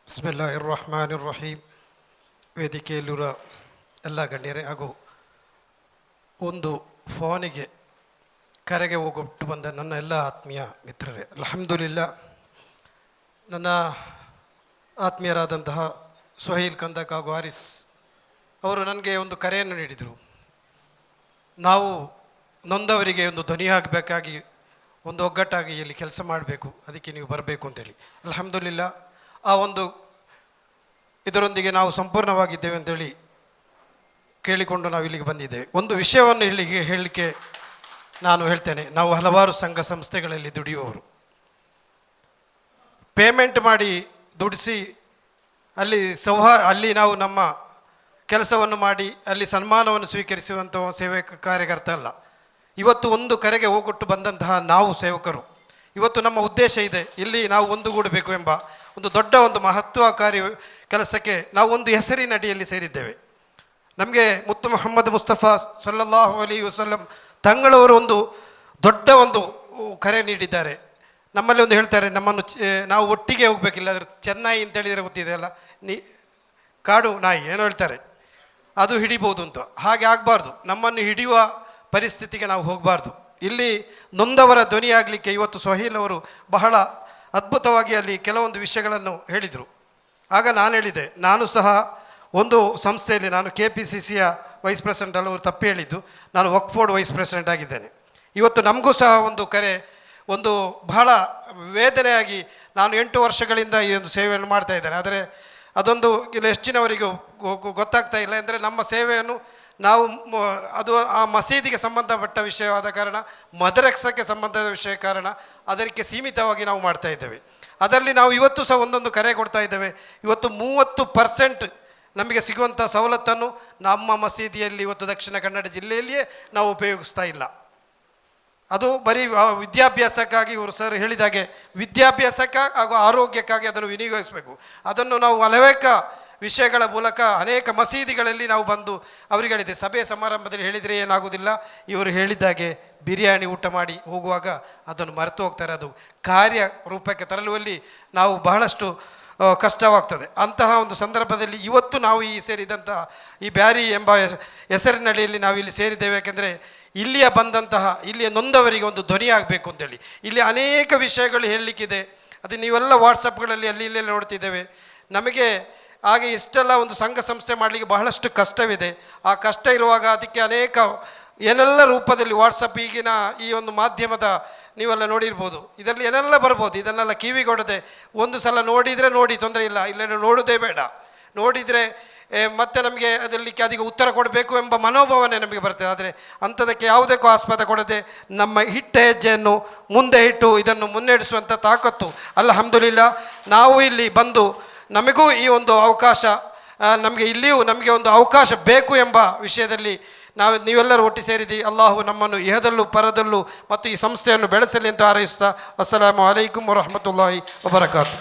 ಬಿಸ್ಮಿಲ್ಲಾಹಿರ್ ರಹ್ಮಾನಿರ್ ರಹೀಮ್. ವೇದಿಕೆಯಲ್ಲಿರುವ ಎಲ್ಲ ಗಣ್ಯರೇ ಹಾಗೂ ಒಂದು ಫೋನಿಗೆ ಕರೆಗೆ ಹೋಗೊಟ್ಟು ಬಂದ ನನ್ನ ಎಲ್ಲ ಆತ್ಮೀಯ ಮಿತ್ರರೇ, ಅಲ್ಹಮ್ದುಲಿಲ್ಲಾ, ನನ್ನ ಆತ್ಮೀಯರಾದಂತಹ ಸುಹೈಲ್ ಕಂದಕ್ ಹಾಗೂ ಹಾರಿಸ್ ಅವರು ನನಗೆ ಒಂದು ಕರೆಯನ್ನು ನೀಡಿದರು. ನಾವು ನೊಂದವರಿಗೆ ಒಂದು ಧ್ವನಿಯಾಗಬೇಕಾಗಿ ಒಂದು ಒಗ್ಗಟ್ಟಾಗಿ ಇಲ್ಲಿ ಕೆಲಸ ಮಾಡಬೇಕು, ಅದಕ್ಕೆ ನೀವು ಬರಬೇಕು ಅಂತೇಳಿ. ಅಲ್ಹಮ್ದುಲಿಲ್ಲಾ, ಆ ಒಂದು ಇದರೊಂದಿಗೆ ನಾವು ಸಂಪೂರ್ಣವಾಗಿದ್ದೇವೆ ಅಂತೇಳಿ ಕೇಳಿಕೊಂಡು ನಾವು ಇಲ್ಲಿಗೆ ಬಂದಿದ್ದೇವೆ. ಒಂದು ವಿಷಯವನ್ನು ಹೇಳಲಿಕ್ಕೆ ನಾನು ಹೇಳ್ತೇನೆ. ನಾವು ಹಲವಾರು ಸಂಘ ಸಂಸ್ಥೆಗಳಲ್ಲಿ ದುಡಿಯುವವರು, ಪೇಮೆಂಟ್ ಮಾಡಿ ದುಡಿಸಿ ಅಲ್ಲಿ ನಾವು ನಮ್ಮ ಕೆಲಸವನ್ನು ಮಾಡಿ ಅಲ್ಲಿ ಸನ್ಮಾನವನ್ನು ಸ್ವೀಕರಿಸುವಂಥ ಸೇವೆ ಕಾರ್ಯಕರ್ತ ಅಲ್ಲ. ಇವತ್ತು ಒಂದು ಕರೆಗೆ ಹೋಗೊಟ್ಟು ಬಂದಂತಹ ನಾವು ಸೇವಕರು, ಇವತ್ತು ನಮ್ಮ ಉದ್ದೇಶ ಇದೆ, ಇಲ್ಲಿ ನಾವು ಒಂದುಗೂಡಬೇಕು ಎಂಬ ಒಂದು ದೊಡ್ಡ ಒಂದು ಮಹತ್ವಕಾರಿ ಕೆಲಸಕ್ಕೆ ನಾವು ಒಂದು ಹೆಸರಿನಡಿಯಲ್ಲಿ ಸೇರಿದ್ದೇವೆ. ನಮಗೆ ಮುತ್ತು ಮೊಹಮ್ಮದ್ ಮುಸ್ತಫಾ ಸಲ್ಲಲ್ಲಾಹು ಅಲೈಹಿ ವಸಲ್ಲಂ ತಂಗಳವರು ಒಂದು ದೊಡ್ಡ ಒಂದು ಕರೆ ನೀಡಿದ್ದಾರೆ. ನಮ್ಮಲ್ಲಿ ಒಂದು ಹೇಳ್ತಾರೆ, ನಮ್ಮನ್ನು ನಾವು ಒಟ್ಟಿಗೆ ಹೋಗಬೇಕಿಲ್ಲ, ಅದ್ರ ಚೆನ್ನೈ ಅಂತ ಹೇಳಿದರೆ ಗೊತ್ತಿದೆ ಅಲ್ಲ, ಕಾಡು ನಾಯಿ ಏನೋ ಹೇಳ್ತಾರೆ, ಅದು ಹಿಡಿಬೋದು ಅಂತ. ಹಾಗೆ ಆಗಬಾರ್ದು, ನಮ್ಮನ್ನು ಹಿಡಿಯುವ ಪರಿಸ್ಥಿತಿಗೆ ನಾವು ಹೋಗಬಾರ್ದು. ಇಲ್ಲಿ ನೊಂದವರ ಧ್ವನಿಯಾಗಲಿಕ್ಕೆ ಇವತ್ತು ಸುಹೈಲ್ ಅವರು ಬಹಳ ಅದ್ಭುತವಾಗಿ ಅಲ್ಲಿ ಕೆಲವೊಂದು ವಿಷಯಗಳನ್ನು ಹೇಳಿದರು. ಆಗ ನಾನು ಹೇಳಿದೆ, ನಾನು ಸಹ ಒಂದು ಸಂಸ್ಥೆಯಲ್ಲಿ, ನಾನು KPCCಯ ವೈಸ್ ಪ್ರೆಸಿಡೆಂಟ್ ಅಲ್ಲ, ಅವರು ತಪ್ಪು ಹೇಳಿದ್ದು, ನಾನು ವಕ್ಫ್ ವೈಸ್ ಪ್ರೆಸಿಡೆಂಟ್ ಆಗಿದ್ದೇನೆ. ಇವತ್ತು ನಮಗೂ ಸಹ ಒಂದು ಕರೆ, ಒಂದು ಬಹಳ ವೇದನೆಯಾಗಿ ನಾನು 8 ವರ್ಷಗಳಿಂದ ಈ ಒಂದು ಸೇವೆಯನ್ನು ಮಾಡ್ತಾ ಇದ್ದೇನೆ. ಆದರೆ ಅದೊಂದು ಇಲ್ಲಿ ಹೆಚ್ಚಿನವರಿಗೂ ಗೊತ್ತಾಗ್ತಾ ಇಲ್ಲ. ಅಂದರೆ ನಮ್ಮ ಸೇವೆಯನ್ನು ನಾವು ಅದು ಆ ಮಸೀದಿಗೆ ಸಂಬಂಧಪಟ್ಟ ವಿಷಯವಾದ ಕಾರಣ, ಮದರಸಕ್ಕೆ ಸಂಬಂಧದ ವಿಷಯ ಕಾರಣ ಅದಕ್ಕೆ ಸೀಮಿತವಾಗಿ ನಾವು ಮಾಡ್ತಾ ಇದ್ದೇವೆ. ಅದರಲ್ಲಿ ನಾವು ಇವತ್ತು ಸಹ ಒಂದೊಂದು ಕರೆ ಕೊಡ್ತಾ ಇದ್ದೇವೆ. ಇವತ್ತು 30% ನಮಗೆ ಸಿಗುವಂಥ ಸವಲತ್ತನ್ನು ನಮ್ಮ ಮಸೀದಿಯಲ್ಲಿ ಇವತ್ತು ದಕ್ಷಿಣ ಕನ್ನಡ ಜಿಲ್ಲೆಯಲ್ಲಿಯೇ ನಾವು ಉಪಯೋಗಿಸ್ತಾ ಇಲ್ಲ. ಅದು ಬರೀ ವಿದ್ಯಾಭ್ಯಾಸಕ್ಕಾಗಿ ಇವರು ಸರ್ ಹೇಳಿದಾಗೆ ವಿದ್ಯಾಭ್ಯಾಸಕ್ಕಾಗಿ ಹಾಗೂ ಆರೋಗ್ಯಕ್ಕಾಗಿ ಅದನ್ನು ವಿನಿಯೋಗಿಸಬೇಕು. ಅದನ್ನು ನಾವು ಅನೇಕ ವಿಷಯಗಳ ಮೂಲಕ ಅನೇಕ ಮಸೀದಿಗಳಲ್ಲಿ ನಾವು ಬಂದು ಅವರಿಗೆ ಹೇಳಿದೆ, ಸಭೆ ಸಮಾರಂಭದಲ್ಲಿ ಹೇಳಿದರೆ ಏನಾಗುವುದಿಲ್ಲ, ಇವರು ಹೇಳಿದ್ದಾಗೆ ಬಿರಿಯಾನಿ ಊಟ ಮಾಡಿ ಹೋಗುವಾಗ ಅದನ್ನು ಮರೆತು ಹೋಗ್ತಾರೆ. ಅದು ಕಾರ್ಯರೂಪಕ್ಕೆ ತರಲುವಲ್ಲಿ ನಾವು ಬಹಳಷ್ಟು ಕಷ್ಟವಾಗ್ತದೆ. ಅಂತಹ ಒಂದು ಸಂದರ್ಭದಲ್ಲಿ ಇವತ್ತು ನಾವು ಈ ಸೇರಿದಂತಹ ಈ ಬ್ಯಾರಿ ಎಂಬ ಹೆಸರಿನಡಿಯಲ್ಲಿ ನಾವು ಇಲ್ಲಿ ಸೇರಿದ್ದೇವೆ. ಯಾಕೆಂದರೆ ಇಲ್ಲಿಯ ಬಂದಂತಹ ಇಲ್ಲಿಯ ನೊಂದವರಿಗೆ ಒಂದು ಧ್ವನಿಯಾಗಬೇಕು ಅಂತೇಳಿ. ಇಲ್ಲಿ ಅನೇಕ ವಿಷಯಗಳು ಹೇಳಲಿಕ್ಕಿದೆ, ಅದು ನೀವೆಲ್ಲ ವಾಟ್ಸಪ್ಗಳಲ್ಲಿ ಅಲ್ಲಿ ಇಲ್ಲೆಲ್ಲ ನೋಡ್ತಿದ್ದೇವೆ. ನಮಗೆ ಹಾಗೆ ಇಷ್ಟೆಲ್ಲ ಒಂದು ಸಂಘ ಸಂಸ್ಥೆ ಮಾಡಲಿಕ್ಕೆ ಬಹಳಷ್ಟು ಕಷ್ಟವಿದೆ. ಆ ಕಷ್ಟ ಇರುವಾಗ ಅದಕ್ಕೆ ಅನೇಕ ಏನೆಲ್ಲ ರೂಪದಲ್ಲಿ ವಾಟ್ಸಪ್ ಈಗಿನ ಈ ಒಂದು ಮಾಧ್ಯಮದ ನೀವೆಲ್ಲ ನೋಡಿರ್ಬೋದು, ಇದರಲ್ಲಿ ಏನೆಲ್ಲ ಬರ್ಬೋದು. ಇದನ್ನೆಲ್ಲ ಕಿವಿಗೊಡದೆ ಒಂದು ಸಲ ನೋಡಿದರೆ ನೋಡಿ, ತೊಂದರೆ ಇಲ್ಲ, ಇಲ್ಲೇನೋ ನೋಡೋದೇ ಬೇಡ, ನೋಡಿದರೆ ಮತ್ತೆ ನಮಗೆ ಅದಕ್ಕೆ ಅದಕ್ಕೆ ಉತ್ತರ ಕೊಡಬೇಕು ಎಂಬ ಮನೋಭಾವನೆ ನಮಗೆ ಬರ್ತದೆ. ಆದರೆ ಅಂಥದಕ್ಕೆ ಯಾವುದಕ್ಕೂ ಆಸ್ಪದ ಕೊಡದೆ ನಮ್ಮ ಹೆಜ್ಜೆಯನ್ನು ಮುಂದೆ ಇಟ್ಟು ಇದನ್ನು ಮುನ್ನಡೆಸುವಂಥ ತಾಕತ್ತು ಅಲ್ಹಮ್ದುಲಿಲ್ಲಾ ನಾವು ಇಲ್ಲಿ ಬಂದು ನಮಗೂ ಈ ಒಂದು ಅವಕಾಶ, ನಮಗೆ ಇಲ್ಲಿಯೂ ನಮಗೆ ಒಂದು ಅವಕಾಶ ಬೇಕು ಎಂಬ ವಿಷಯದಲ್ಲಿ ನೀವೆಲ್ಲರೂ ಒಟ್ಟು ಸೇರಿದಿ. ಅಲ್ಲಾಹು ನಮ್ಮನ್ನು ಇಹದಲ್ಲೂ ಪರದಲ್ಲೂ ಮತ್ತು ಈ ಸಂಸ್ಥೆಯನ್ನು ಬೆಳೆಸಲಿ ಅಂತ ಹಾರೈಸುತ್ತಾ, ಅಸ್ಸಲಾಮು ಅಲೈಕುಂ ವರಹಮತುಲ್ಲಾಹಿ ವಬರಕಾತು.